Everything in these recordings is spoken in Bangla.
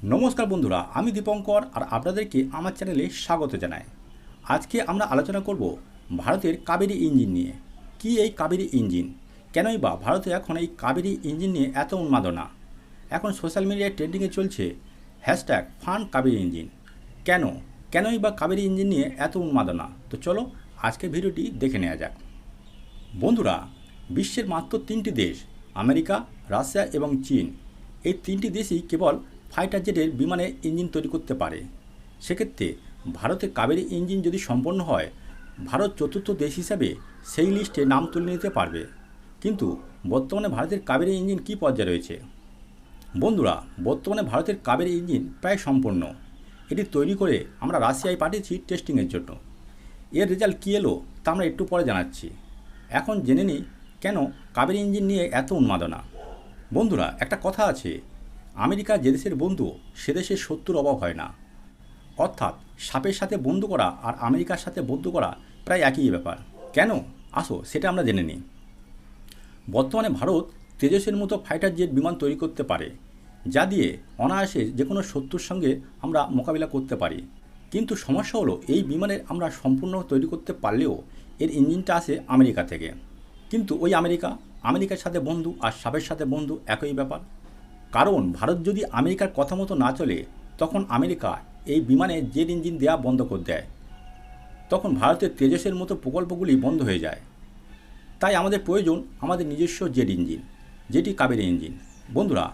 নমস্কার বন্ধুরা, আমি দীপঙ্কর আর আপনাদেরকে আমার চ্যানেলে স্বাগত জানাই। আজকে আমরা আলোচনা করব ভারতের কাবেরী ইঞ্জিন নিয়ে। কি এই কাবেরী ইঞ্জিন? কেনই বা ভারতে এখন এই কাবেরী ইঞ্জিন নিয়ে এত উন্মাদনা? এখন সোশ্যাল মিডিয়ায় ট্রেন্ডিংয়ে চলছে হ্যাশট্যাগ ফান কাবেরী ইঞ্জিন। কেনই বা কাবেরী ইঞ্জিন নিয়ে এত উন্মাদনা? তো চলো আজকের ভিডিওটি দেখে নেওয়া যাক। বন্ধুরা, বিশ্বের মাত্র তিনটি দেশ আমেরিকা, রাশিয়া এবং চীন, এই তিনটি দেশই কেবল ফাইটার জেটের বিমানের ইঞ্জিন তৈরি করতে পারে। সেক্ষেত্রে ভারতে কাবেরী ইঞ্জিন যদি সম্পন্ন হয়, ভারত চতুর্থ দেশ হিসাবে সেই লিস্টে নাম তুলে নিতে পারবে। কিন্তু বর্তমানে ভারতের কাবেরী ইঞ্জিন কী পর্যায়ে রয়েছে? বন্ধুরা, বর্তমানে ভারতের কাবেরী ইঞ্জিন প্রায় সম্পন্ন। এটি তৈরি করে আমরা রাশিয়ায় পাঠিয়েছি টেস্টিংয়ের জন্য। এর রেজাল্ট কী এলো তা আমরা একটু পরে জানাচ্ছি। এখন জেনে নিই কেন কাবেরী ইঞ্জিন নিয়ে এত উন্মাদনা। বন্ধুরা, একটা কথা আছে, আমেরিকা যে দেশের বন্ধু সে দেশের শত্রুর অভাব হয় না। অর্থাৎ সাপের সাথে বন্ধু করা আর আমেরিকার সাথে বন্ধু করা প্রায় একই ব্যাপার। কেন? আসো সেটা আমরা জেনে নিই। বর্তমানে ভারত তেজসের মতো ফাইটার জেট বিমান তৈরি করতে পারে, যা দিয়ে অনায়াসে যে কোনো শত্রুর সঙ্গে আমরা মোকাবিলা করতে পারি। কিন্তু সমস্যা হলো, এই বিমানের আমরা সম্পূর্ণ তৈরি করতে পারলেও এর ইঞ্জিনটা আসে আমেরিকা থেকে। কিন্তু ওই আমেরিকার সাথে বন্ধু আর সাপের সাথে বন্ধু একই ব্যাপার। কারণ ভারত যদি আমেরিকার কথা মতো না চলে, তখন আমেরিকা এই বিমানে জেট ইঞ্জিন দেওয়া বন্ধ করে দেয়। তখন ভারতের তেজসের মতো প্রকল্পগুলি বন্ধ হয়ে যায়। তাই আমাদের প্রয়োজন আমাদের নিজস্ব জেট ইঞ্জিন, যেটি কাবেরী ইঞ্জিন। বন্ধুরা,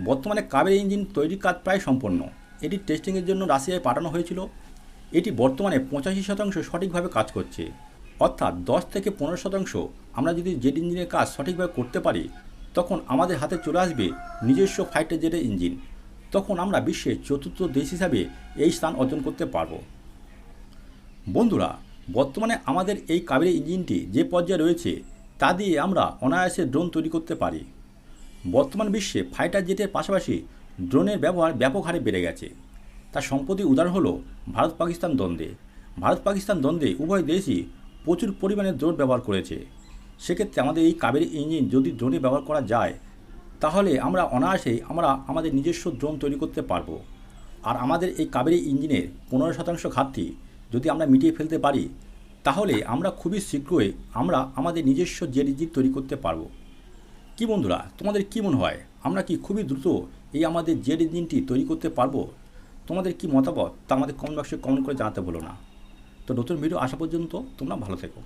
বর্তমানে কাবেরী ইঞ্জিন তৈরির কাজ প্রায় সম্পন্ন। এটি টেস্টিংয়ের জন্য রাশিয়ায় পাঠানো হয়েছিল। এটি বর্তমানে 85% সঠিকভাবে কাজ করছে। অর্থাৎ 10 থেকে 15% আমরা যদি জেট ইঞ্জিনের কাজ সঠিকভাবে করতে পারি, তখন আমাদের হাতে চলে আসবে নিজস্ব ফাইটার জেটের ইঞ্জিন। তখন আমরা বিশ্বের চতুর্থ দেশ হিসাবে এই স্থান অর্জন করতে পারব। বন্ধুরা, বর্তমানে আমাদের এই কাবেরী ইঞ্জিনটি যে পর্যায়ে রয়েছে তা দিয়ে আমরা অনায়াসে ড্রোন তৈরি করতে পারি। বর্তমান বিশ্বে ফাইটার জেটের পাশাপাশি ড্রোনের ব্যবহার ব্যাপক হারে বেড়ে গেছে। তার সম্প্রতি উদাহরণ হলো ভারত পাকিস্তান দ্বন্দ্বে উভয় দেশই প্রচুর পরিমাণে ড্রোন ব্যবহার করেছে। সেক্ষেত্রে আমাদের এই কাবেরী ইঞ্জিন যদি ড্রোনে ব্যবহার করা যায়, তাহলে আমরা অনায়াসেই আমাদের নিজস্ব ড্রোন তৈরি করতে পারবো। আর আমাদের এই কাবেরী ইঞ্জিনের 15% ঘাটতি যদি আমরা মিটিয়ে ফেলতে পারি, তাহলে আমরা খুবই শীঘ্রই আমাদের নিজস্ব জেট ইঞ্জিন তৈরি করতে পারবো। কি বন্ধুরা, তোমাদের কি মনে হয়, আমরা কি খুবই দ্রুত এই আমাদের জেট ইঞ্জিনটি তৈরি করতে পারবো? তোমাদের কি মতামত তা আমাদের কমেন্ট বক্সে কমেন্ট করে জানাতে ভুলো না। তো নতুন ভিডিও আসা পর্যন্ত তোমরা ভালো থেকো।